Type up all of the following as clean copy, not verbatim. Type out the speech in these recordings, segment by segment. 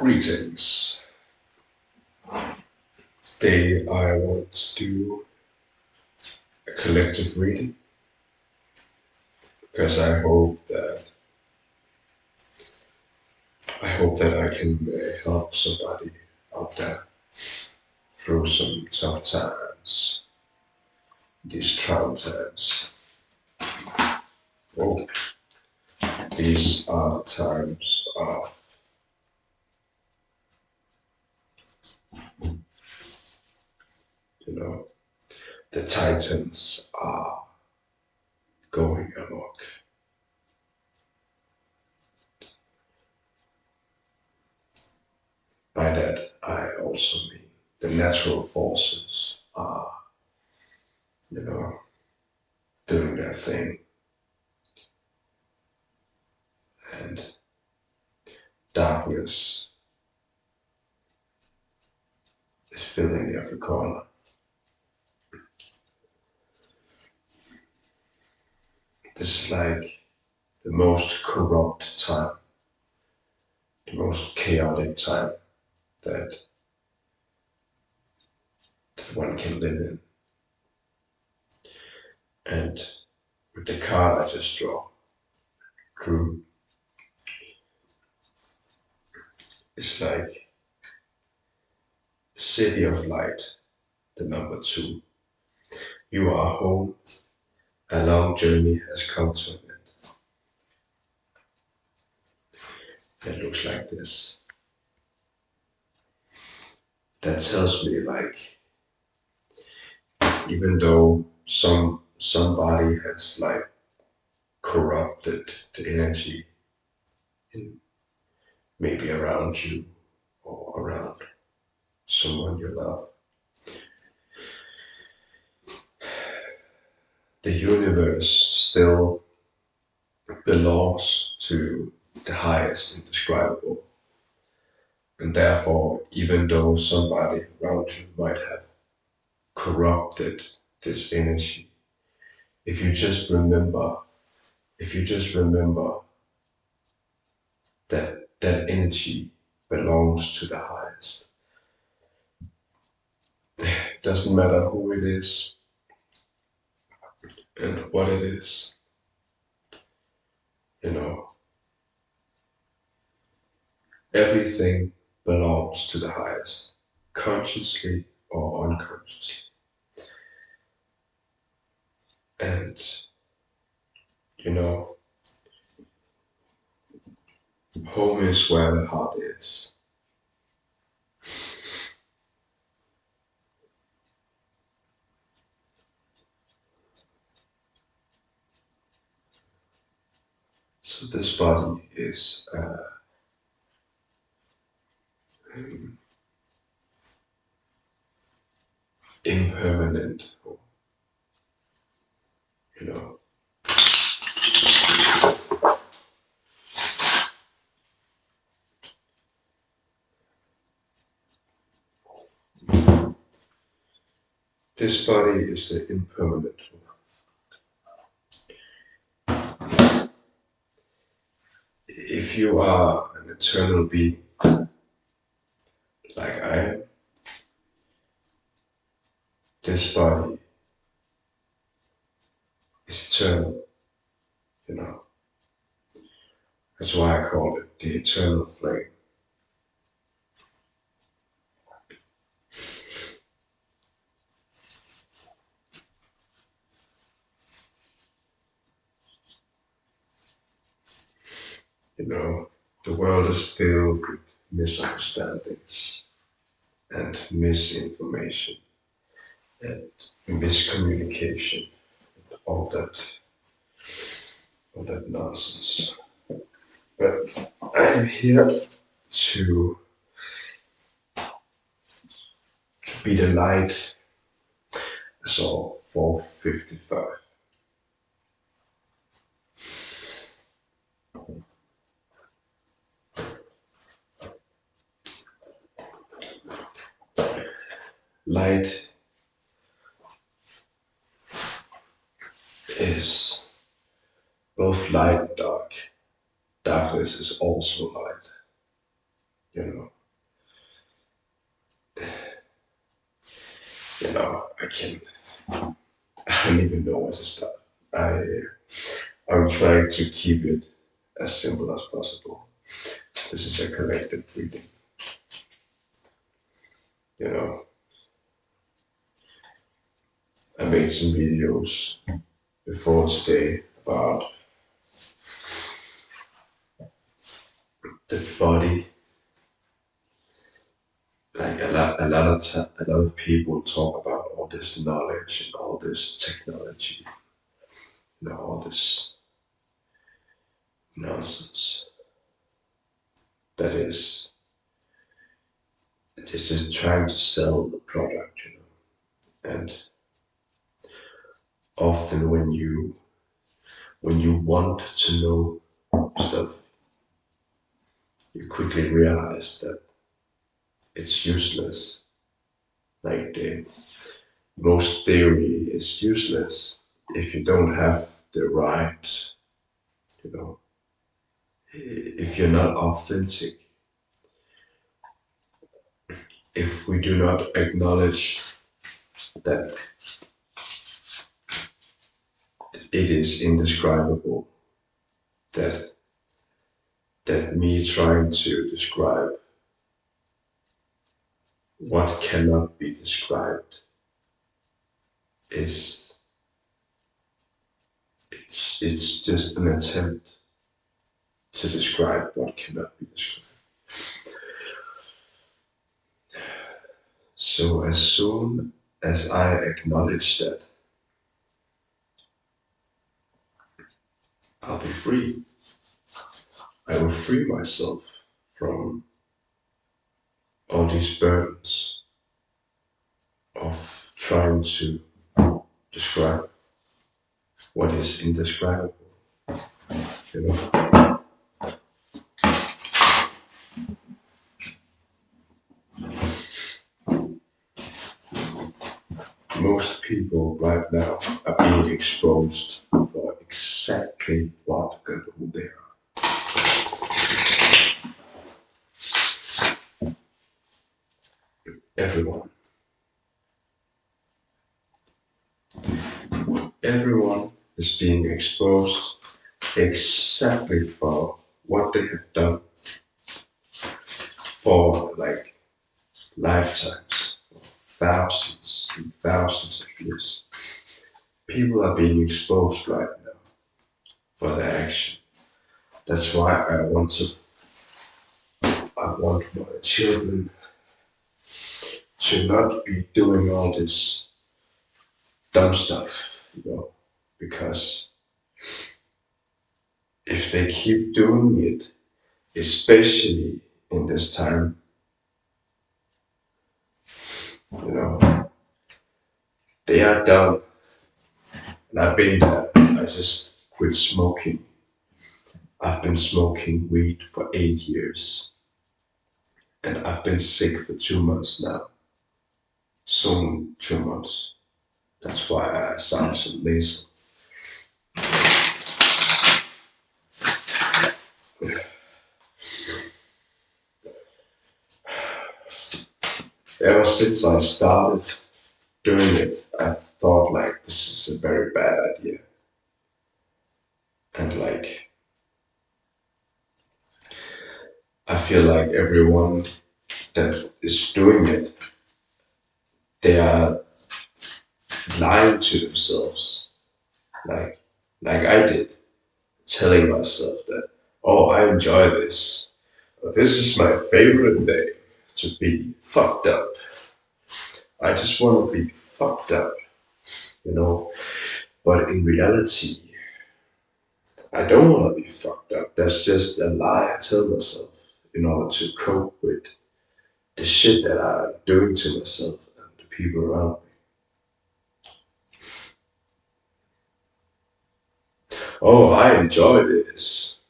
Greetings. Today I want to do a collective reading because I hope that I can help somebody out there through some tough times, these trying times. Oh, these are the times of, you know, the titans are going amok. By that I also mean the natural forces are, you know, doing their thing, and darkness is filling every corner. This is like the most corrupt time, the most chaotic time that, that one can live in. And with the card I just drew, it's like City of Light, the number 2. You are home, a long journey has come to an end. It looks like this. That tells me like, even though somebody has like corrupted the energy in maybe around you or around someone you love, the universe still belongs to the highest indescribable. And therefore, even though somebody around you might have corrupted this energy, if you just remember, if you just remember that that energy belongs to the highest, it doesn't matter who it is and what it is, you know, everything belongs to the highest, consciously or unconsciously. And, you know, home is where the heart is. So this body is impermanent, you know. This body is the impermanent one. If you are an eternal being, like I am, this body is eternal, you know. That's why I call it the eternal flame. You know, the world is filled with misunderstandings and misinformation and miscommunication, all that, all that nonsense. But I'm here to be the light. So 4:55. Light is both light and dark. Darkness is also light. You know, I can. I don't even know where to start. I I'm trying to keep it as simple as possible. This is a collective reading. You know, I made some videos before today about the body. Like a lot of people talk about all this knowledge and all this technology, all this nonsense. That is, it's just trying to sell the product, And often when you want to know stuff, you quickly realize that it's useless. Like the most theory is useless if you don't have the right, you know, if you're not authentic, if we do not acknowledge that it is indescribable, that me trying to describe what cannot be described is it's just an attempt to describe what cannot be described. So as soon as I acknowledge that, I'll be free. I will free myself from all these burdens of trying to describe what is indescribable. You know, most people right now are being exposed for exactly what and who they are. Everyone. Everyone is being exposed exactly for what they have done for like lifetimes, thousands and thousands of years. People are being exposed right now for their action. That's why I want my children to not be doing all this dumb stuff, because if they keep doing it, especially in this time, they are done. And I've been there. I just quit smoking. I've been smoking weed for 8 years, and I've been sick for 2 months now. Soon 2 months. That's why I sound so nasal. Ever since I started doing it, I thought like this is a very bad idea. And like I feel like everyone that is doing it, they are lying to themselves. Like I did, telling myself that, oh, I enjoy this. This is my favorite day to be fucked up. I just want to be fucked up, you know. But in reality, I don't want to be fucked up. That's just a lie I tell myself in order to cope with the shit that I'm doing to myself and the people around me. Oh, I enjoy this.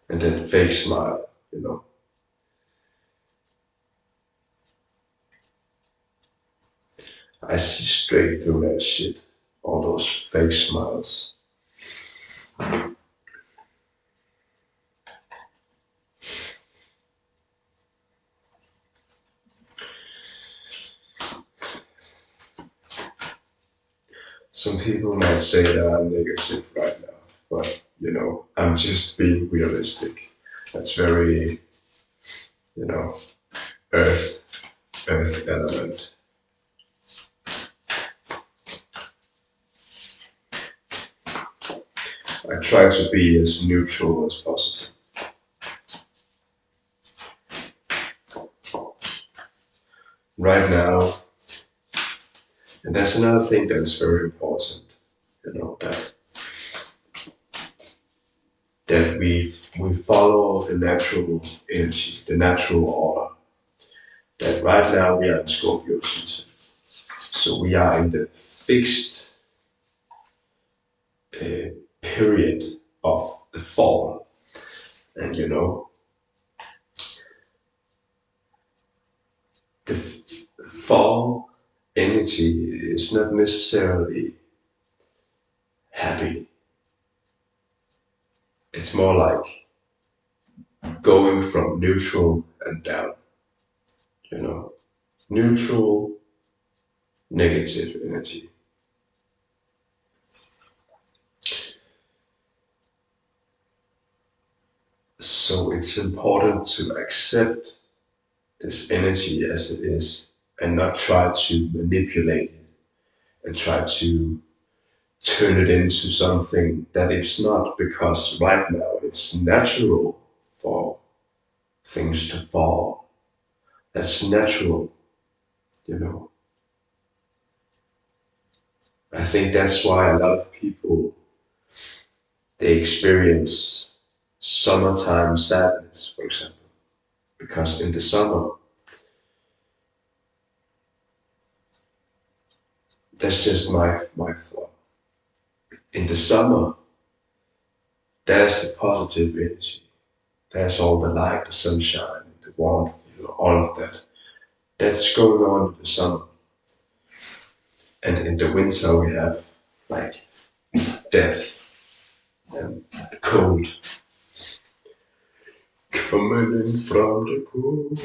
And then fake smile. I see straight through that shit. All those fake smiles. Some people might say that I'm negative right now, but I'm just being realistic. That's very, you know, earth element. I try to be as neutral as possible. Right now, and that's another thing that is very important, that we follow the natural energy, the natural order. That right now we are in Scorpio season. So we are in the fixed period of the fall. And the fall energy is not necessarily happy. It's more like going from neutral and down, you know, neutral, negative energy. So it's important to accept this energy as it is and not try to manipulate it and try to turn it into something that it's not, because right now it's natural for things to fall. That's natural, you know. I think that's why a lot of people they experience summertime sadness, for example, because in the summer, that's just my thought. In the summer, there's the positive energy. There's all the light, the sunshine, the warmth, all of that. That's going on in the summer. And in the winter, we have like death and cold coming in from the cold.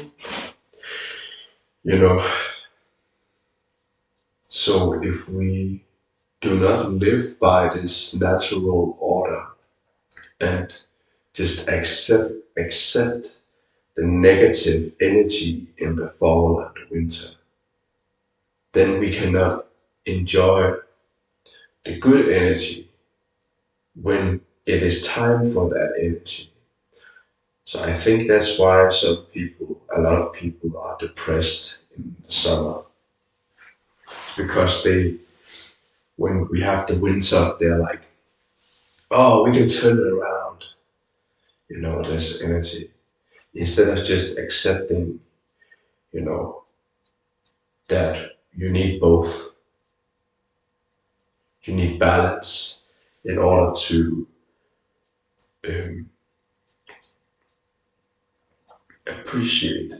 You know, so if we do not live by this natural order and just accept the negative energy in the fall and the winter, then we cannot enjoy the good energy when it is time for that energy. So I think that's why a lot of people are depressed in the summer, because when we have the winter, they're like, oh, we can turn it around, this energy, instead of just accepting, you know, that you need both. You need balance in order to um, appreciate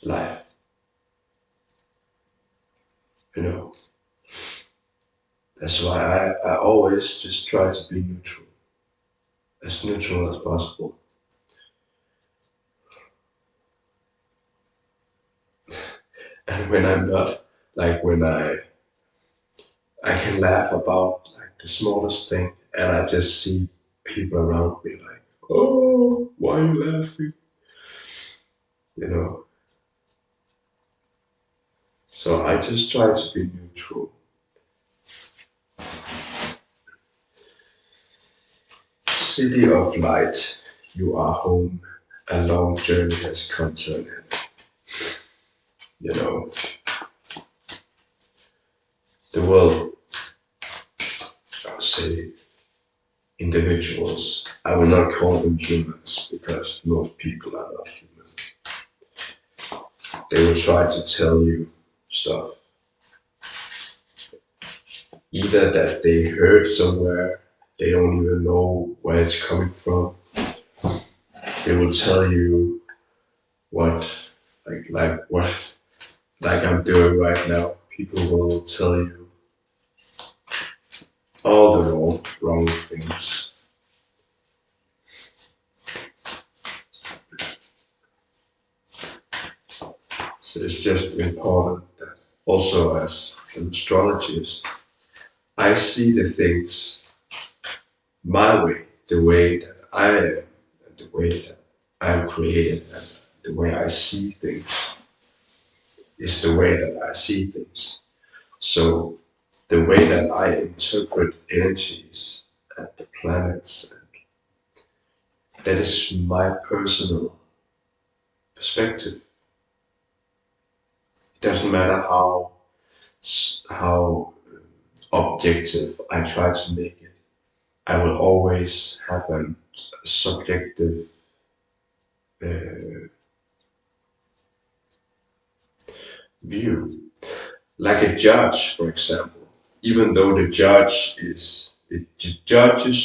life, you know. That's why I always just try to be as neutral as possible. And when I'm not, like when I can laugh about like the smallest thing, and I just see people around me like, oh, why are you laughing? You know. So I just try to be neutral. City of light, you are home. A long journey has come to an end. You know, the world, I would say, individuals. I will not call them humans because most people are not human. They will try to tell you stuff. Either that they heard somewhere, they don't even know where it's coming from. They will tell you what, like I'm doing right now. People will tell you all the wrong things. So it's just important that Also, as an astrologist, I see the things my way, the way that I am, and the way that I am created, and the way I see things is the way that I see things. So, the way that I interpret energies and the planets, that is my personal perspective. It doesn't matter how objective I try to make it. I will always have a subjective uh, view. Like a judge, for example, even though the judge's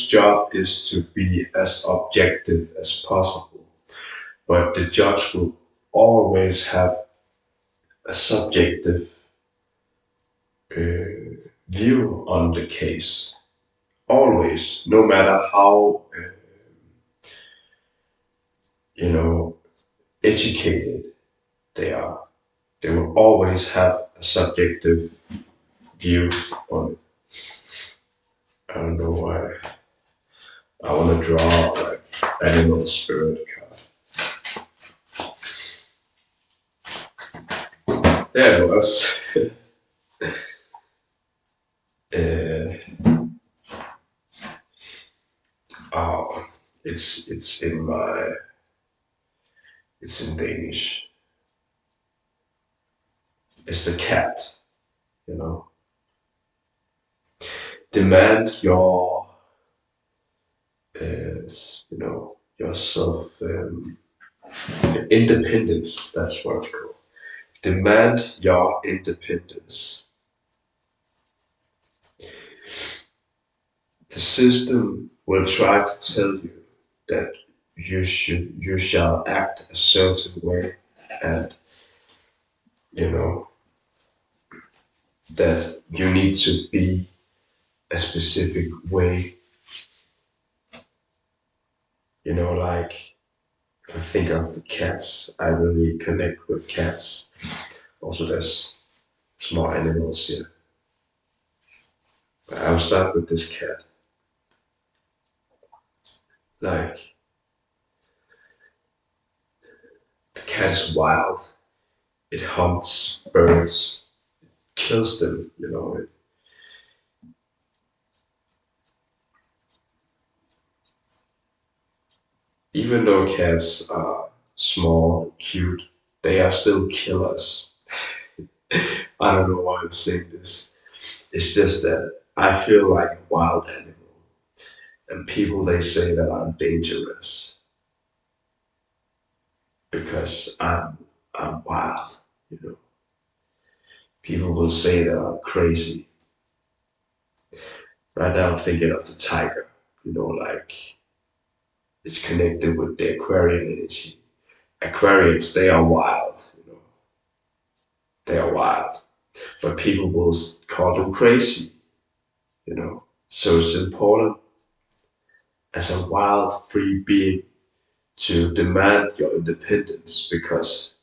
job is to be as objective as possible, but the judge will always have a subjective view on the case. Always, no matter how you know educated they are, they will always have a subjective view on it. I don't know why. I want to draw like animal spirit card. There it was. uh, oh, it's in my it's in Danish. It's the cat. You know, demand your your self independence. That's what it's called. Demand your independence. The system will try to tell you that you shall act a certain way, and you know that you need to be a specific way. Like if I think of the cats, I really connect with cats. Also, there's small animals here. But I'll start with this cat. Like the cat is wild. It hunts birds, kills them. Even though cats are small, cute, they are still killers. I don't know why I'm saying this. It's just that I feel like a wild animal, and people they say that I'm dangerous because I'm wild. You know, people will say that I'm crazy. Right now, I'm thinking of the tiger. Like it's connected with the Aquarian energy. Aquarians, they are wild. They are wild, but people will call them crazy. So it's important as a wild, free being to demand your independence because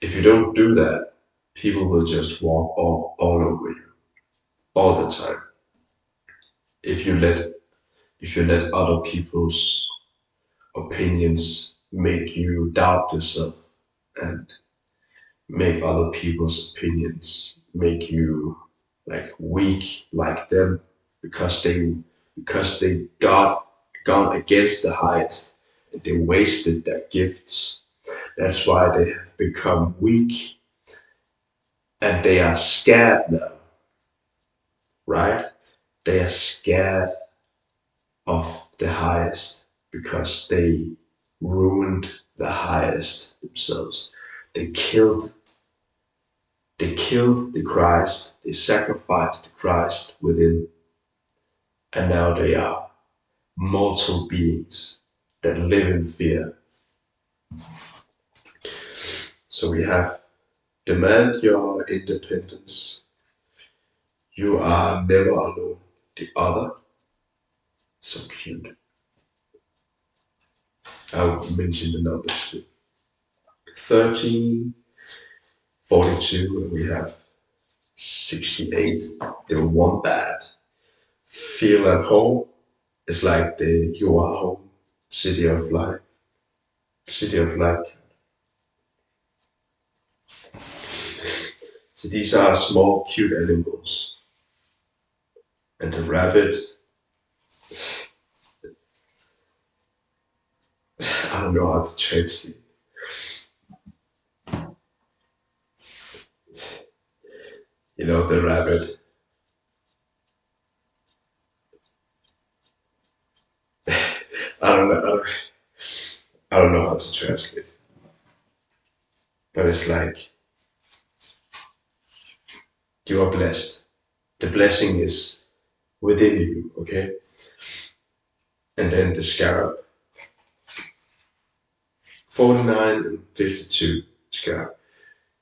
if you don't do that, people will just walk all over you all the time. If you let other people's opinions make you doubt yourself and make other people's opinions make you like weak like them because they got gone against the highest and they wasted their gifts. That's why they have become weak and they are scared now, right? They are scared of the highest because they ruined the highest themselves. They killed the Christ, they sacrificed the Christ within, and now they are mortal beings that live in fear. So we have demand your independence. You are never alone. The other, so cute. I'll mention the numbers too. 13, 42, and we have 68. The wombat. Feel at home. It's like the you are home. City of light. City of light. So these are small, cute animals. And the rabbit, I don't know how to translate. You know, the rabbit. I don't know how to translate. But it's like you are blessed. The blessing is within you, okay? And then the scarab. 49 and 52 scarab.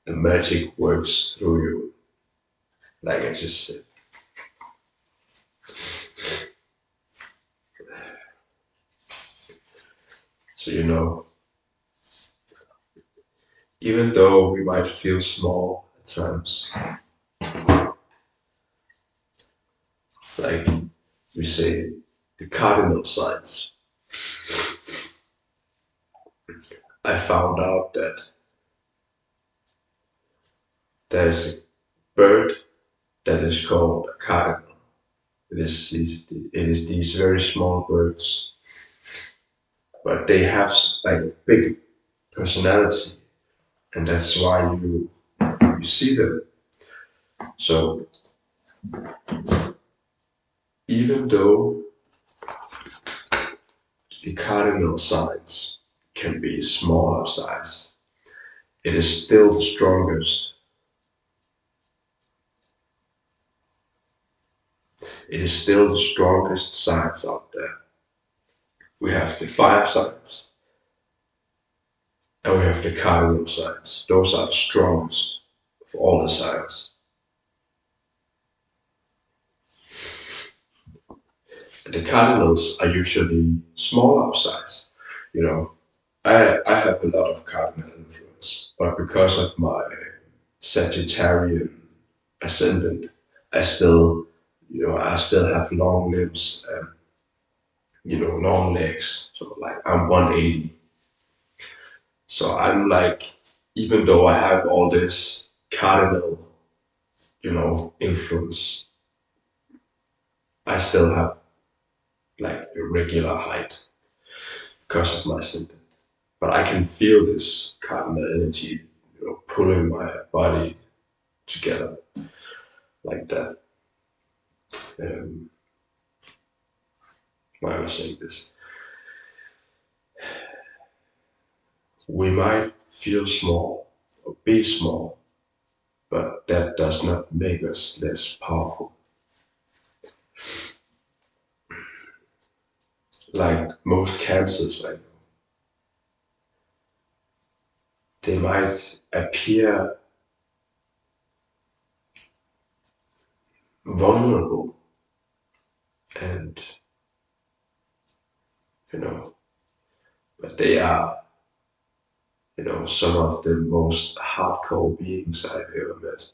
The magic works through you, like I just said. So you know, even though we might feel small at times, like we say, the cardinal signs. I found out that there's a bird that is called a cardinal. It is these very small birds, but they have like big personality, and that's why you see them. So even though the cardinal signs can be small of size, it is still the strongest. It is still the strongest signs out there. We have the fire signs and we have the cardinal signs. Those are the strongest of all the signs. The cardinals are usually smaller of size. You know, I have a lot of cardinal influence, but because of my Sagittarian ascendant, I still, I still have long limbs and long legs. So like I'm 180. So I'm like, even though I have all this cardinal, influence, I still have like a regular height because of my ascendant. But I can feel this cardinal energy, pulling my body together like that. Um, why am I saying this? We might feel small or be small, but that does not make us less powerful. Like most cancers, they might appear vulnerable and, you know, but they are, some of the most hardcore beings I've ever met.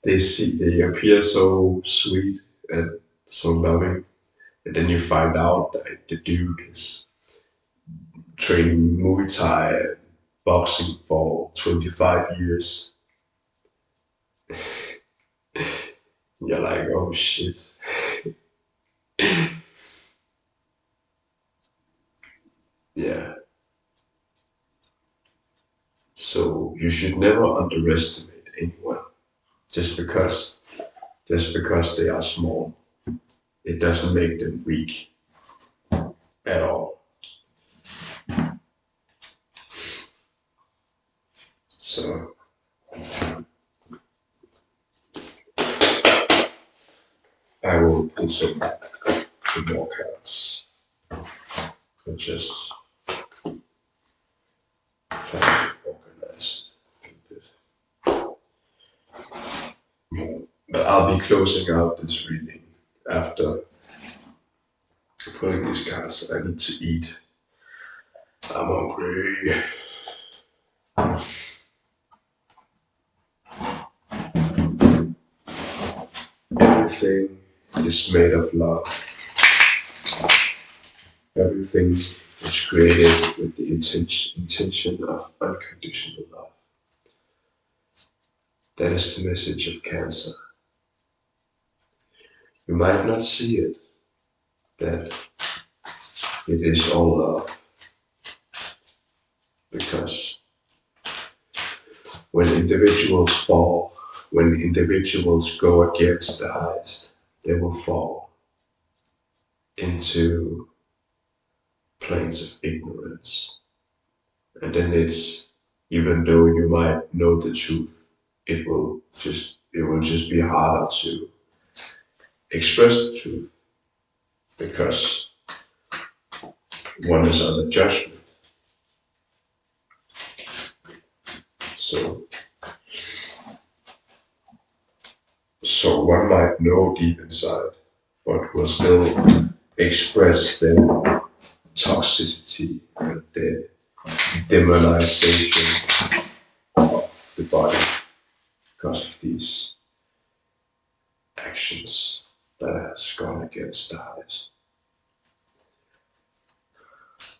They appear so sweet and so loving, and then you find out that the dude is training Muay Thai and boxing for 25 years. You're like, oh shit. Yeah. So you should never underestimate anyone just because they are small. It doesn't make them weak at all. So I will put some more cards. And just try to organize it a bit. But I'll be closing out this reading after pulling these cards. I need to eat. I'm hungry. everything is made of love. Everything is created with the intention of unconditional love. That is the message of Cancer. You might not see it, that it is all love, because when individuals fall, when individuals go against the highest, they will fall into planes of ignorance. And then it's, even though you might know the truth, it will just be harder to express the truth, because one is under judgment. So so one might know deep inside, but will still express their toxicity and their demonization of the body because of these actions that has gone against the highest.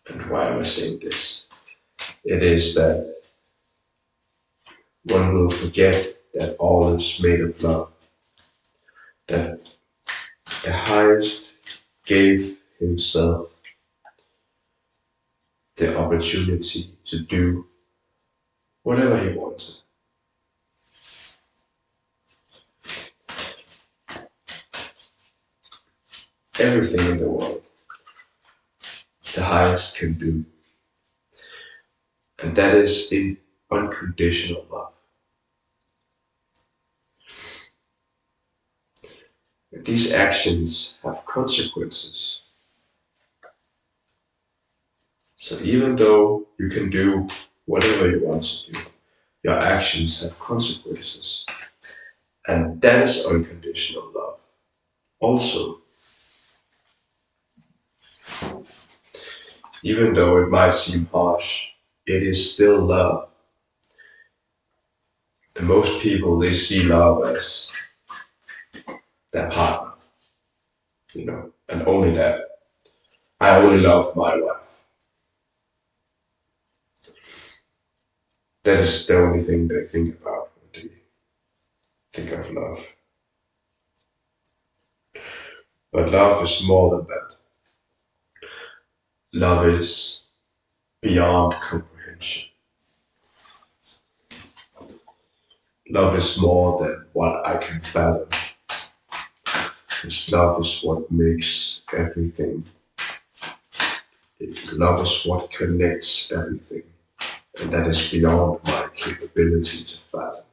And why am I saying this? It is that one will forget that all is made of love, that the highest gave himself the opportunity to do whatever he wanted. Everything in the world, the highest can do. And that is in unconditional love. These actions have consequences. So even though you can do whatever you want to do, your actions have consequences. And that is unconditional love. Also, even though it might seem harsh, it is still love. And most people, they see love as their partner, and only that. I only love my wife. That is the only thing they think about when they think of love. But love is more than that. Love is beyond comprehension. Love is more than what I can fathom. Because love is what makes everything. Love is what connects everything. And that is beyond my capability to fathom.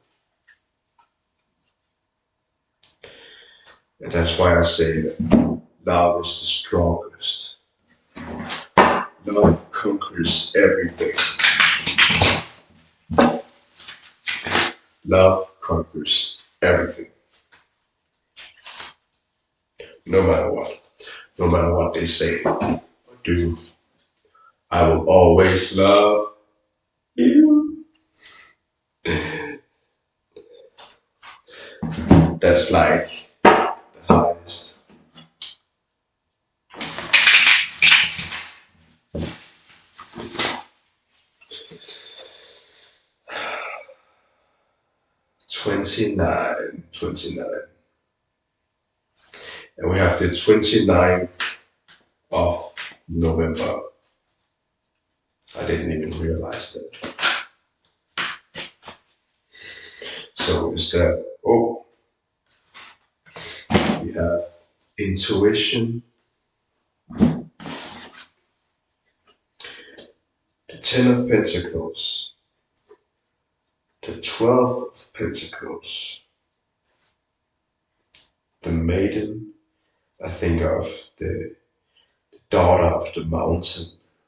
And that's why I say that love is the strongest. Love conquers everything. Love conquers everything. No matter what. No matter what they say or do. I will always love you. That's like the highest. '29. And we have the 29th of November. I didn't even realize that. So instead, we have intuition, the 10 of Pentacles, the 12 of Pentacles, the Maiden, I think of the daughter of the mountain.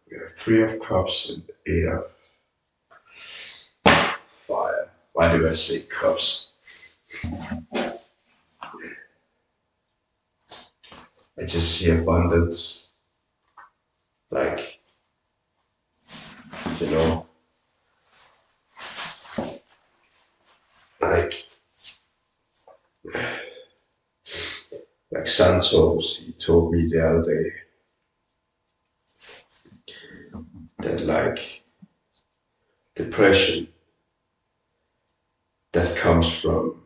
We have 3 of Cups and 8 of Fire. Why do I say cups? I just see abundance. Like, you know, like Like Santos, he told me the other day that like depression that comes from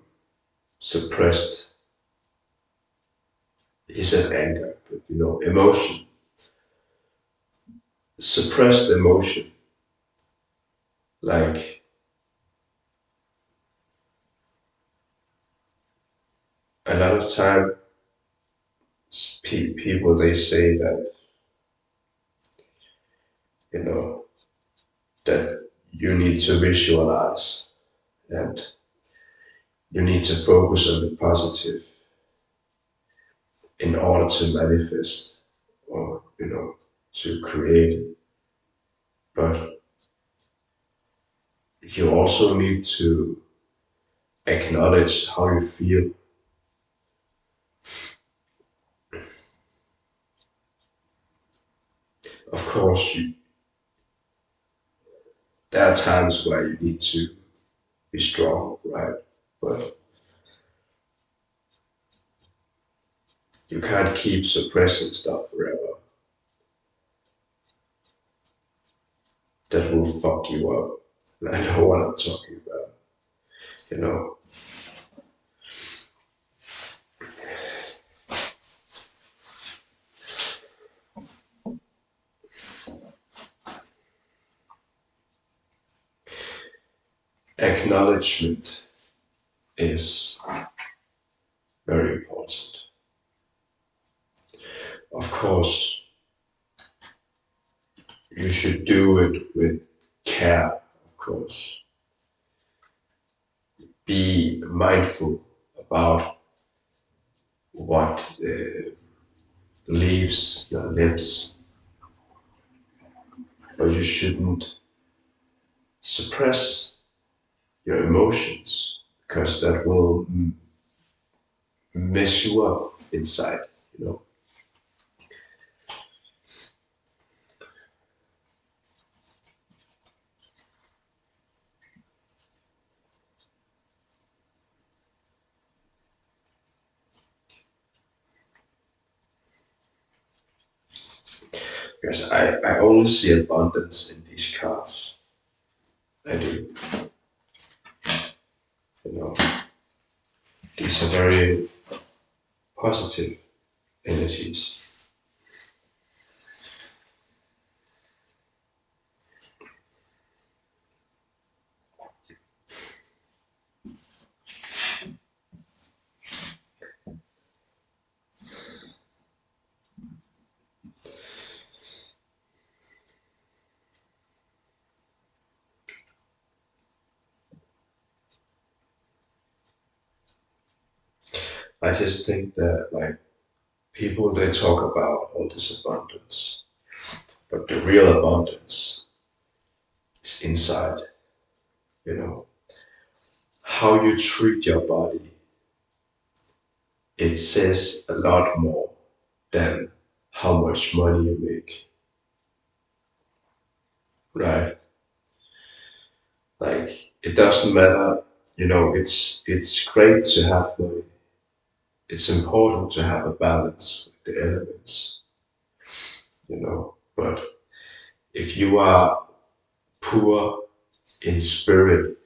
suppressed, he said anger, but emotion, suppressed emotion. Like a lot of time, people they say that you know that you need to visualize and you need to focus on the positive in order to manifest or to create. But you also need to acknowledge how you feel. Of course, there are times where you need to be strong, right? But you can't keep suppressing stuff forever. That will fuck you up. And I know what I'm talking about. You know, acknowledgement is very important. Of course, you should do it with care, of course. Be mindful about what leaves your lips, but you shouldn't suppress your emotions because that will mess you up inside, you know. Because I only see abundance in these cards. I do, you know. These are very positive energies. I just think that like people they talk about all this abundance, but the real abundance is inside, you know. How you treat your body, it says a lot more than how much money you make, right? Like it doesn't matter, it's great to have money. It's important to have a balance with the elements, But if you are poor in spirit,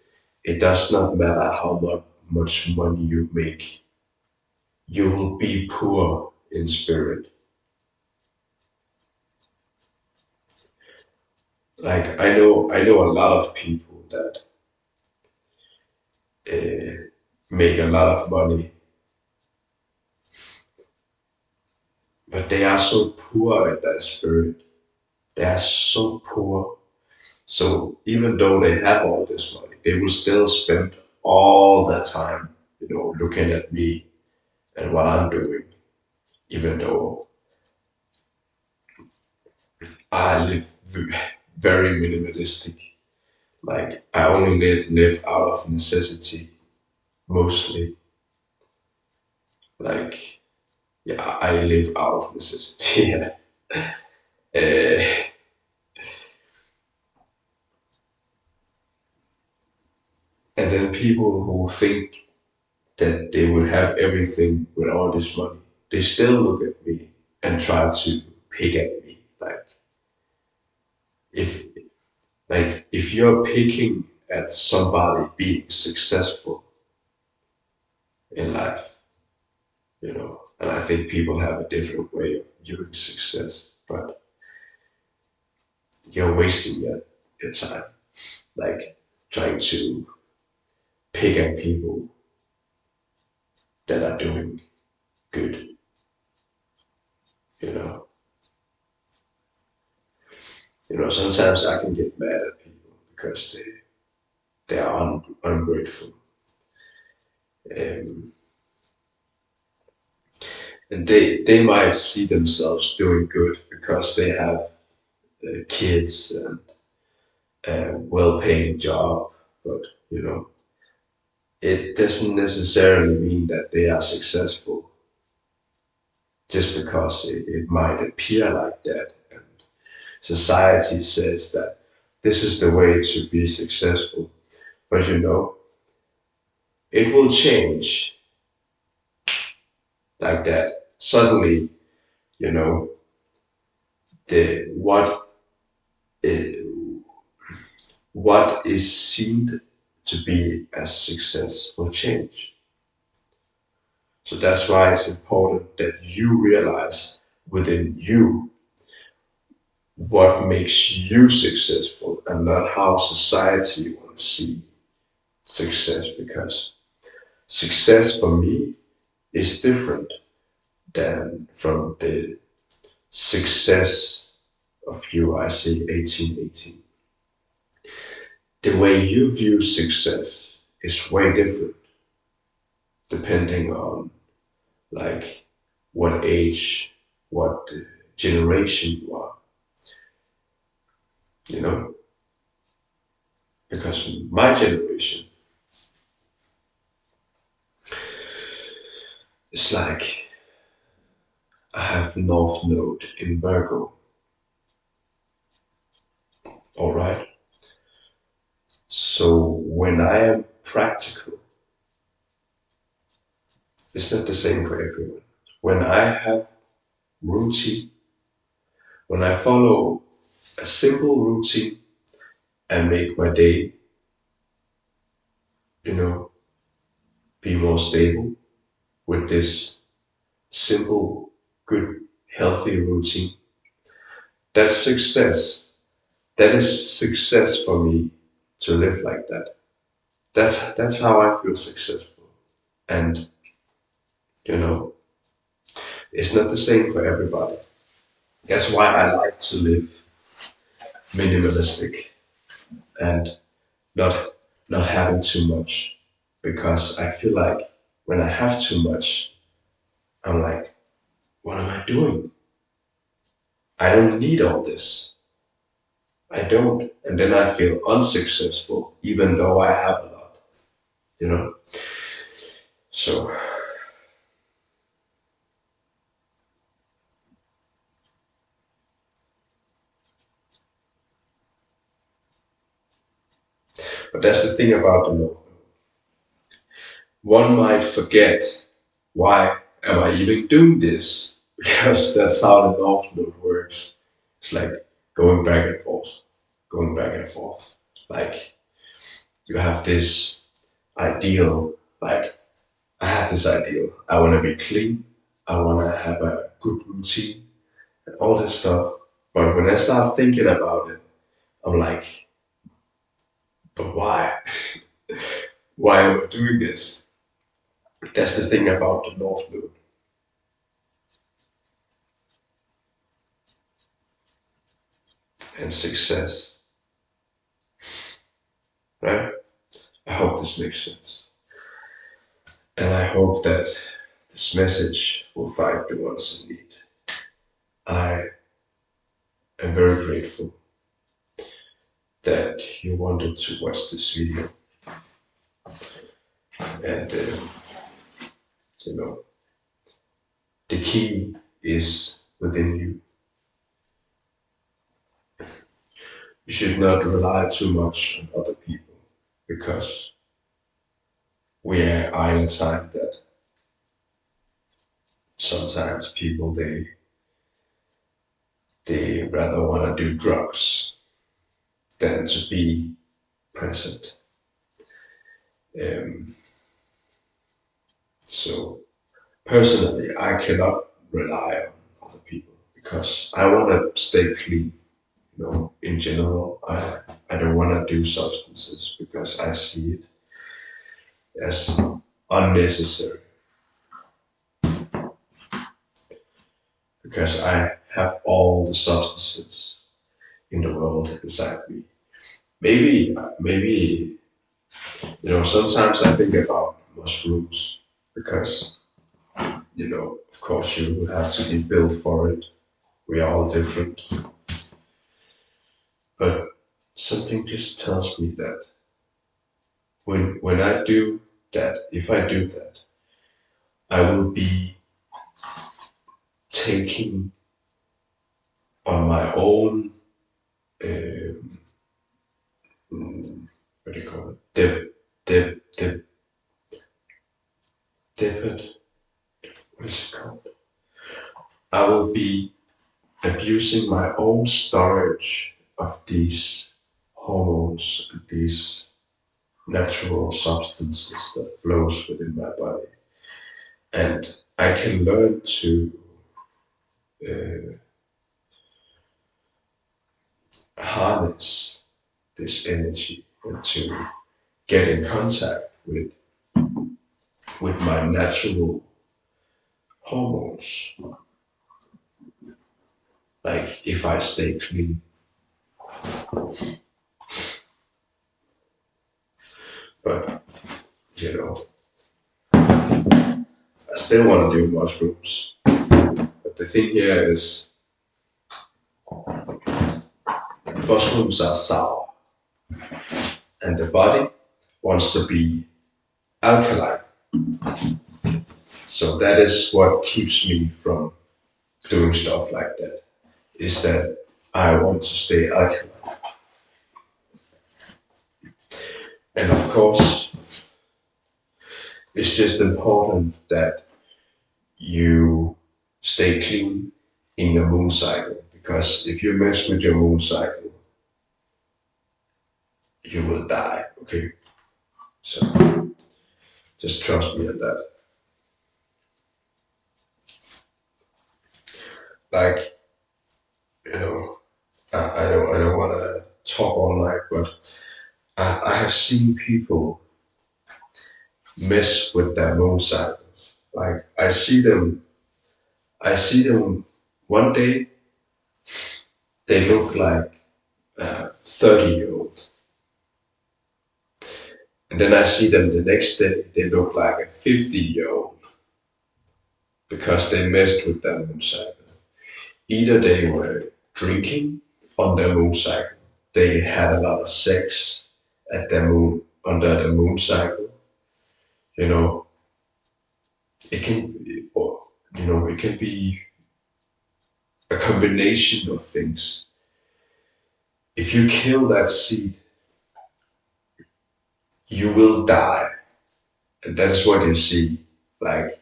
it does not matter how much money you make. You will be poor in spirit. Like I know a lot of people that make a lot of money, but they are so poor in their spirit. They are so poor. So even though they have all this money, they will still spend all the time, looking at me and what I'm doing, even though I live very minimalistic. Like I only live out of necessity mostly. Like yeah, I live out of necessity. uh, and then people who think that they will have everything with all this money. they still look at me and try to pick at me. If if you're picking at somebody being successful in life, and I think people have a different way of viewing success, but you're wasting your time, like trying to pick at people that are doing good, you know. Sometimes I can get mad at people because they are ungrateful. Um, and they might see themselves doing good because they have kids and a well-paying job, but you know, it doesn't necessarily mean that they are successful just because it might appear like that. And society says that this is the way to be successful, but it will change like that. Suddenly, you know, the what is seen to be as success will change. So that's why it's important that you realize within you what makes you successful and not how society wants to see success, because success for me is different than from the success of you. I say 1818. The way you view success is way different depending on like what age, what generation you are, you know? Because my generation is like I have North Node in Virgo, all right? So when I am practical, it's not the same for everyone. When I have routine, when I follow a simple routine and make my day, you know, be more stable with this simple, good, healthy routine, that's success. That is success for me to live like that. That's how I feel successful. And you know, it's not the same for everybody. That's why I like to live minimalistic and not not having too much. Because I feel like when I have too much, I'm like, what am I doing? I don't need all this. I don't. And then I feel unsuccessful, even though I have a lot, you know? So, but that's the thing about the law. One might forget, why am I even doing this? Because that's how the North Node works. It's like going back and forth, going back and forth. Like you have this ideal, like I have this ideal. I want to be clean. I want to have a good routine and all this stuff. But when I start thinking about it, I'm like, but why? Why am I doing this? That's the thing about the North Node and success, right? I hope this makes sense. And I hope that this message will find the ones in need. I am very grateful that you wanted to watch this video. And, you know, the key is within you. You should not rely too much on other people because we are in a time that sometimes people they rather want to do drugs than to be present. Um, so personally, I cannot rely on other people because I want to stay clean. In general, I don't want to do substances because I see it as unnecessary. Because I have all the substances in the world inside me. Maybe sometimes I think about mushrooms because of course, you would have to be built for it. We are all different, but something just tells me that when I do that, if I do that, I will be taking on my own. Um, what do you call it? Debit. What is it called? I will be abusing my own storage of these hormones, these natural substances that flows within my body, and I can learn to uh, harness this energy and to get in contact with my natural hormones. Like if I stay clean, but you know, I still want to do mushrooms. But the thing here is, mushrooms are sour, and the body wants to be alkaline. So that is what keeps me from doing stuff like that. Is that I want to stay alkaline, and of course, it's just important that you stay clean in your moon cycle because if you mess with your moon cycle, you will die. Okay, so just trust me on that. Like I don't want to talk all night, but I have seen people mess with their moon cycles. Like I see them one day they look like 30-year-old, and then I see them the next day they look like a 50-year-old because they messed with their moon cycle. Either they were drinking on their moon cycle, they had a lot of sex at their moon under the moon cycle. You know, it can, or it can be a combination of things. If you kill that seed, you will die, and that is what you see. Like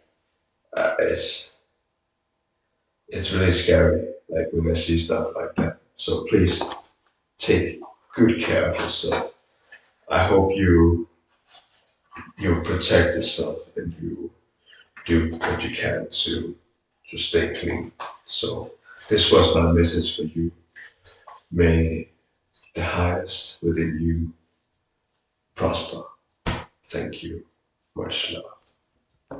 it's really scary. Like when I see stuff like that. So please take good care of yourself. I hope you protect yourself and you do what you can to stay clean. So this was my message for you. May the highest within you prosper. Thank you. Much love.